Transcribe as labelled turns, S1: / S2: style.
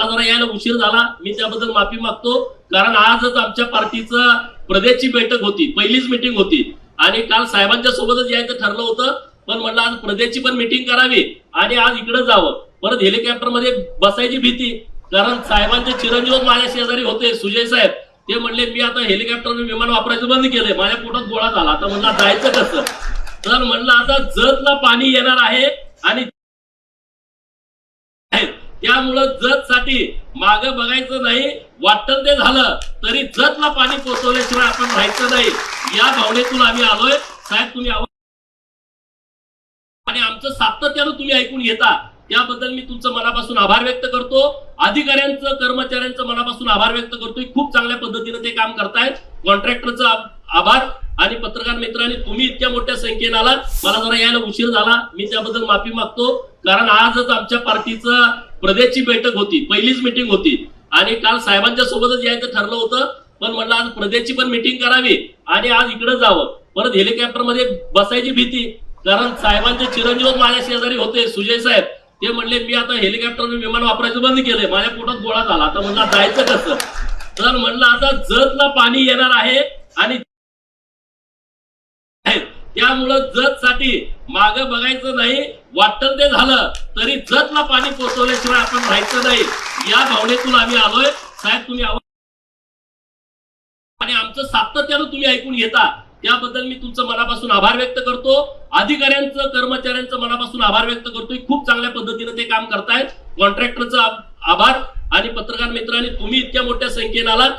S1: जरा यायला उशीर झाला, मी त्याबद्दल माफी मागतो. कारण आजच आमच्या पार्टीचं प्रदेशची बैठक होती, पहिलीच मीटिंग होती आणि काल साहेबांच्या सोबतच यायचं ठरलं होतं. पण म्हणलं आज प्रदेशची पण मीटिंग करावी आणि आज इकडे जावं. परत हेलिकॉप्टर मध्ये बसायची भीती, कारण साहेबांचे चिरंजीव माझ्या शेजारी होते सुजय साहेब. ते म्हणले मी आता हेलिकॉप्टर विमान वापरायचं बंद केलंय, माझ्या पोटात गोळा झाला. आता म्हणलं जायचं कसं? तर म्हणलं आता जतला पाणी येणार आहे आणि त्यामुळं जत साठी मागे बघायचं नाही. वाटतं ते झालं तरी जतला पाणी पोहोचवल्याशिवाय आपण राहायचं नाही, या भावनेतून आम्ही आलोय. साहेब तुम्ही आणि आमचं सातत्यानं तुम्ही ऐकून घेता त्याबद्दल मी तुमचं मनापासून आभार व्यक्त करतो. अधिकाऱ्यांचं कर्मचाऱ्यांचं मनापासून आभार व्यक्त करतोय. खूप चांगल्या पद्धतीने ते काम करतायत. कॉन्ट्रॅक्टरचं आभार आणि पत्रकार मित्रांनी तुम्ही इतक्या मोठ्या संख्येने आलात. मला जरा यायला उशीर झाला, मी त्याबद्दल माफी मागतो. कारण आजच आमच्या पार्टीचं प्रदेशची बैठक होती, पहिलीच मीटिंग होती आणि काल साहेबांच्या सोबतच यायचं ठरलं होतं. पण म्हणलं आज प्रदेशची पण मीटिंग करावी आणि आज इकडे जावं. परत हेलिकॉप्टर मध्ये बसायची भीती, कारण साहेबांचे चिरंजीव माझ्या शेजारी होते सुजय साहेब. ते म्हणले मी आता हेलिकॉप्टर विमान वापरायचं बंद केलंय, माझ्या पोटात गोळा झाला. आता म्हणलं जायचं कसं? तर म्हणलं आता जतला पाणी येणार आहे आणि त्यामुळं जत साठी मागे बघायचं नाही. वाटतं ते झालं तरी जतला पाणी पोहोचवल्याशिवाय आपण राहायचं नाही, या भावनेतून आम्ही आलोय. साहेब तुम्ही आणि आमचं सातत्यानं तुम्ही ऐकून घेता त्याबद्दल मी तुमचं मनापासून आभार व्यक्त करतो. अधिकाऱ्यांचं कर्मचाऱ्यांचं मनापासून आभार व्यक्त करतोय. खूप चांगल्या पद्धतीने ते काम करतायत. कॉन्ट्रॅक्टरचं आभार आणि पत्रकार मित्रांनी तुम्ही इतक्या मोठ्या संख्येने आलात.